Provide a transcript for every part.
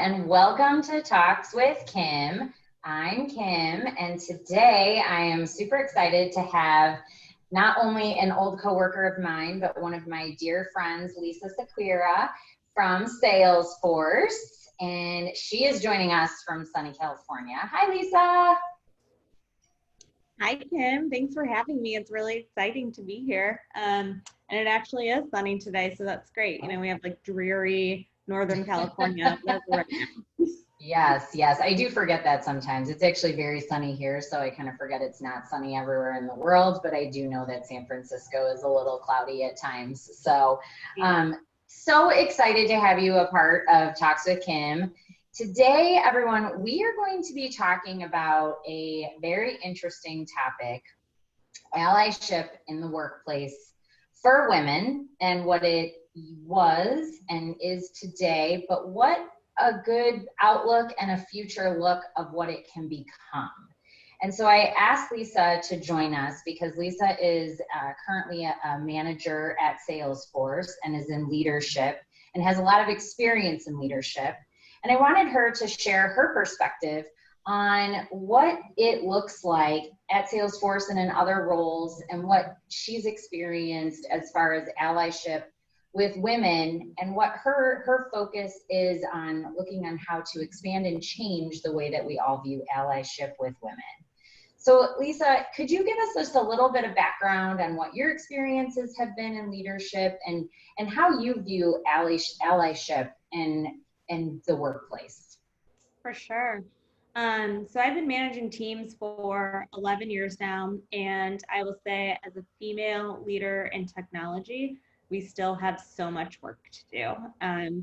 and welcome to Talks with Kim. I'm Kim, and today I am super excited to have not only an old coworker of mine, but one of my dear friends, Lisa Siqueira from Salesforce, and she is joining us from sunny California. Hi, Lisa. Hi, Kim. Thanks for having me. It's really exciting to be here. And it actually is sunny today, so that's great. You know, we have like dreary Northern California weather right now. Yes. I do forget that sometimes. It's actually very sunny here, so I kind of forget it's not sunny everywhere in the world, but I do know that San Francisco is a little cloudy at times. So, so excited to have you a part of Talks with Kim. Today, everyone, we are going to be talking about a very interesting topic, allyship in the workplace for women and what it was and is today, but what a good outlook and a future look of what it can become. And so I asked Lisa to join us because Lisa is currently a manager at Salesforce and is in leadership and has a lot of experience in leadership. And I wanted her to share her perspective on what it looks like at Salesforce and in other roles and what she's experienced as far as allyship with women and what her focus is on looking on how to expand and change the way that we all view allyship with women. So Lisa, could you give us just a little bit of background on what your experiences have been in leadership and how you view allyship in the workplace? For sure. So I've been managing teams for 11 years now, and I will say as a female leader in technology, we still have so much work to do,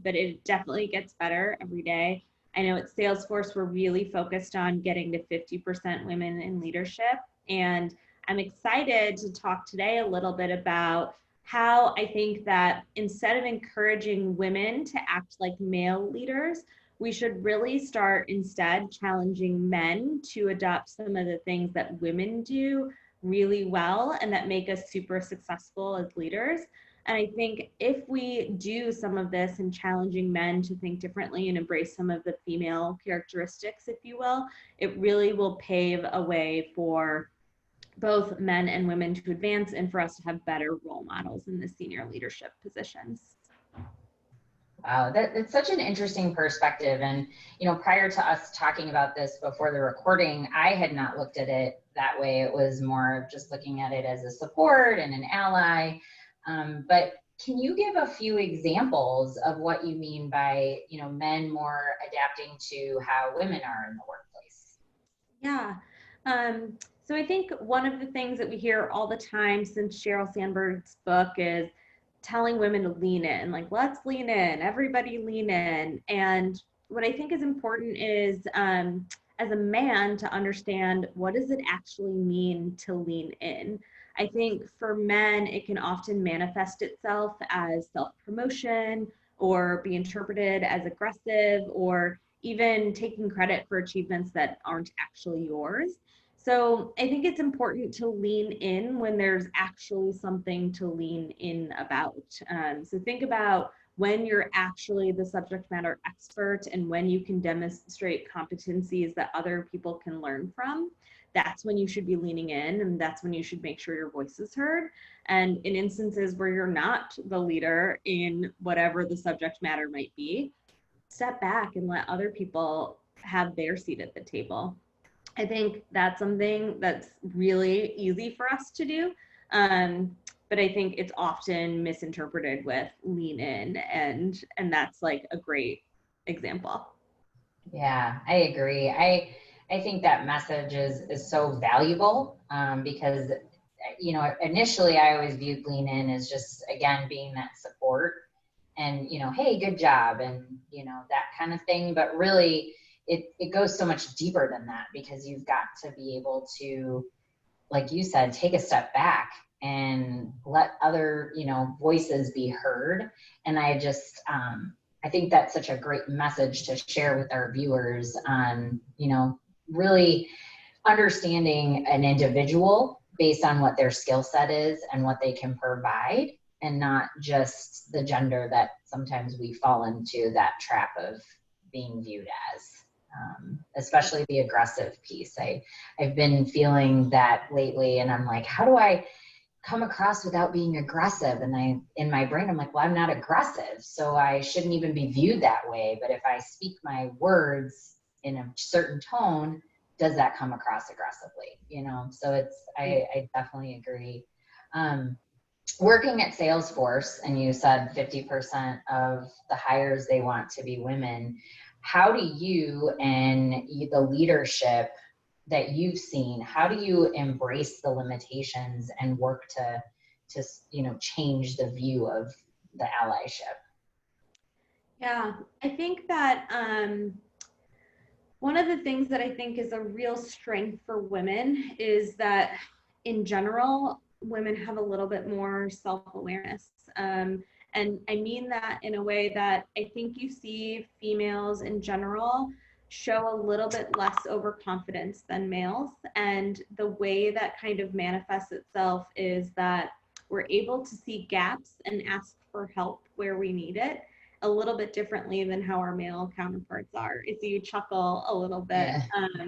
but it definitely gets better every day. I know at Salesforce, we're really focused on getting to 50% women in leadership, and I'm excited to talk today a little bit about how I think that instead of encouraging women to act like male leaders, we should really start instead challenging men to adopt some of the things that women do really well and that make us super successful as leaders. And I think if we do some of this in challenging men to think differently and embrace some of the female characteristics, if you will, it really will pave a way for both men and women to advance and for us to have better role models in the senior leadership positions. Wow, it's such an interesting perspective. And, you know, prior to us talking about this before the recording, I had not looked at it that way. It was more of just looking at it as a support and an ally. But can you give a few examples of what you mean by, you know, men more adapting to how women are in the workplace? Yeah. So I think one of the things that we hear all the time since Sheryl Sandberg's book is telling women to lean in, like, let's lean in, everybody lean in. And what I think is important is as a man to understand what does it actually mean to lean in. I think for men, it can often manifest itself as self-promotion or be interpreted as aggressive or even taking credit for achievements that aren't actually yours. So I think it's important to lean in when there's actually something to lean in about. So think about when you're actually the subject matter expert and when you can demonstrate competencies that other people can learn from. That's when you should be leaning in, and that's when you should make sure your voice is heard. And in instances where you're not the leader in whatever the subject matter might be, step back and let other people have their seat at the table. I think that's something that's really easy for us to do. But I think it's often misinterpreted with lean in, and that's like a great example. Yeah, I agree. I think that message is so valuable because, you know, initially I always viewed lean in as just, again, being that support and, you know, hey, good job and, you know, that kind of thing. But really, it goes so much deeper than that because you've got to be able to, like you said, take a step back and let other, you know, voices be heard. And I just, I think that's such a great message to share with our viewers on, you know, really understanding an individual based on what their skill set is and what they can provide, and not just the gender that sometimes we fall into that trap of, being viewed as, especially the aggressive piece. I've been feeling that lately, and I'm like, how do I come across without being aggressive? And in my brain, I'm like, well, I'm not aggressive, so I shouldn't even be viewed that way. But if I speak my words in a certain tone, does that come across aggressively? You know, so I definitely agree. Working at Salesforce, and you said 50% of the hires they want to be women. How do you and the leadership that you've seen, how do you embrace the limitations and work to change the view of the allyship? Yeah, I think that one of the things that I think is a real strength for women is that in general, women have a little bit more self-awareness. And I mean that in a way that I think you see females in general show a little bit less overconfidence than males. And the way that kind of manifests itself is that we're able to see gaps and ask for help where we need it a little bit differently than how our male counterparts are, if you chuckle a little bit. Yeah.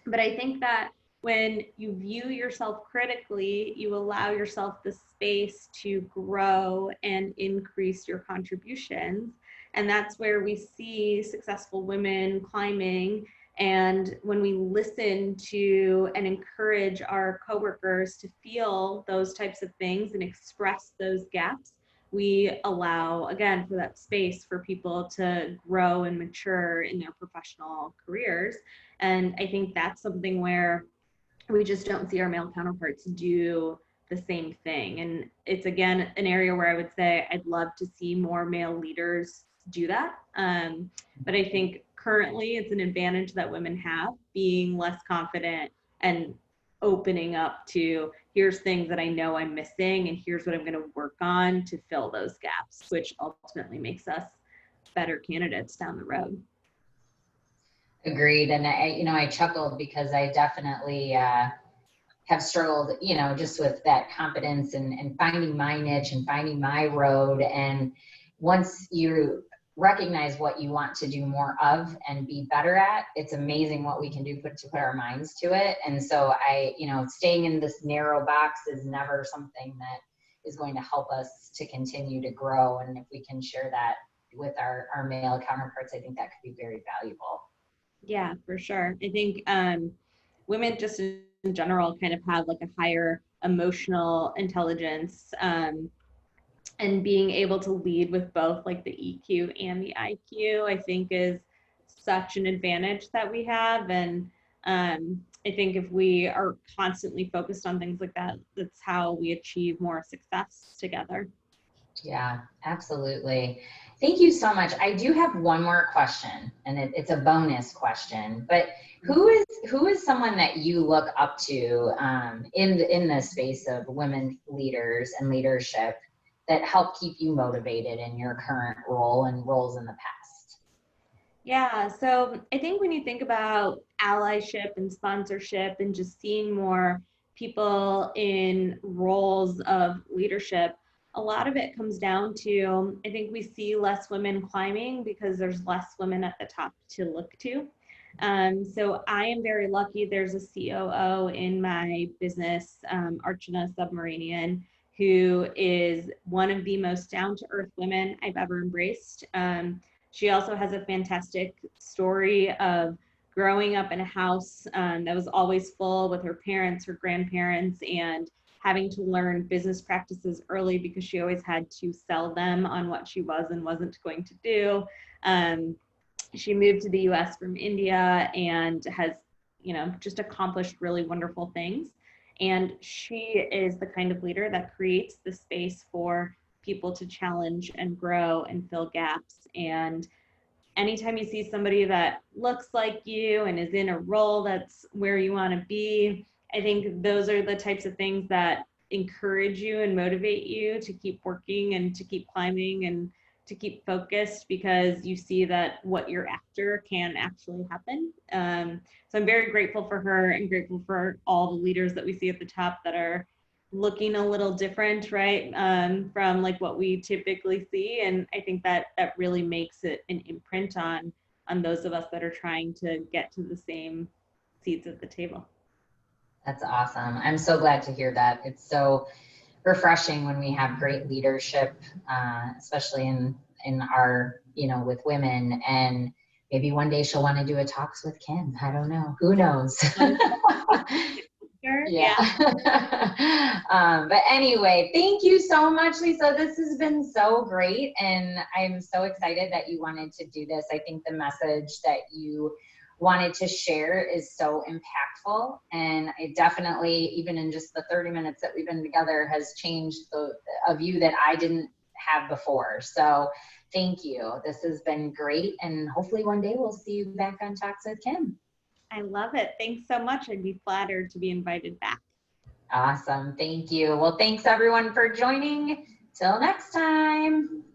But I think that when you view yourself critically, you allow yourself the space to grow and increase your contributions. And that's where we see successful women climbing. And when we listen to and encourage our coworkers to feel those types of things and express those gaps, we allow, again, for that space for people to grow and mature in their professional careers. And I think that's something where we just don't see our male counterparts do the same thing. And it's, again, an area where I would say I'd love to see more male leaders do that. But I think currently it's an advantage that women have, being less confident and opening up to, here's things that I know I'm missing and here's what I'm going to work on to fill those gaps, which ultimately makes us better candidates down the road. Agreed. And I chuckled because I definitely have struggled, just with that confidence and finding my niche and finding my road. And once you recognize what you want to do more of and be better at, it's amazing what we can do to put our minds to it. And so staying in this narrow box is never something that is going to help us to continue to grow. And if we can share that with our male counterparts, I think that could be very valuable. Yeah, for sure. I think women just in general kind of have like a higher emotional intelligence, and being able to lead with both like the EQ and the IQ, I think is such an advantage that we have. And I think if we are constantly focused on things like that, that's how we achieve more success together. Yeah, absolutely. Thank you so much. I do have one more question, and it's a bonus question. But who is someone that you look up to in the space of women leaders and leadership that help keep you motivated in your current role and roles in the past? Yeah, so I think when you think about allyship and sponsorship and just seeing more people in roles of leadership, a lot of it comes down to, I think we see less women climbing because there's less women at the top to look to. So I am very lucky. There's a COO in my business, Archana Submarinian, who is one of the most down-to-earth women I've ever embraced. She also has a fantastic story of growing up in a house that was always full with her parents, her grandparents, and having to learn business practices early because she always had to sell them on what she was and wasn't going to do. She moved to the US from India and has, just accomplished really wonderful things. And she is the kind of leader that creates the space for people to challenge and grow and fill gaps. And anytime you see somebody that looks like you and is in a role that's where you want to be, I think those are the types of things that encourage you and motivate you to keep working and to keep climbing and to keep focused, because you see that what you're after can actually happen. So I'm very grateful for her and grateful for all the leaders that we see at the top that are looking a little different, right? From like what we typically see. And I think that really makes it an imprint on on those of us that are trying to get to the same seats at the table. That's awesome. I'm so glad to hear that. It's so refreshing when we have great leadership, especially in our, with women. And maybe one day she'll want to do a Talks with Kim. I don't know. Who knows? Yeah. But anyway, thank you so much, Lisa. This has been so great. And I'm so excited that you wanted to do this. I think the message that you wanted to share is so impactful. And it definitely, even in just the 30 minutes that we've been together, has changed a view that I didn't have before. So thank you. This has been great. And hopefully one day we'll see you back on Talks with Kim. I love it. Thanks so much. I'd be flattered to be invited back. Awesome. Thank you. Well, thanks everyone for joining. Till next time.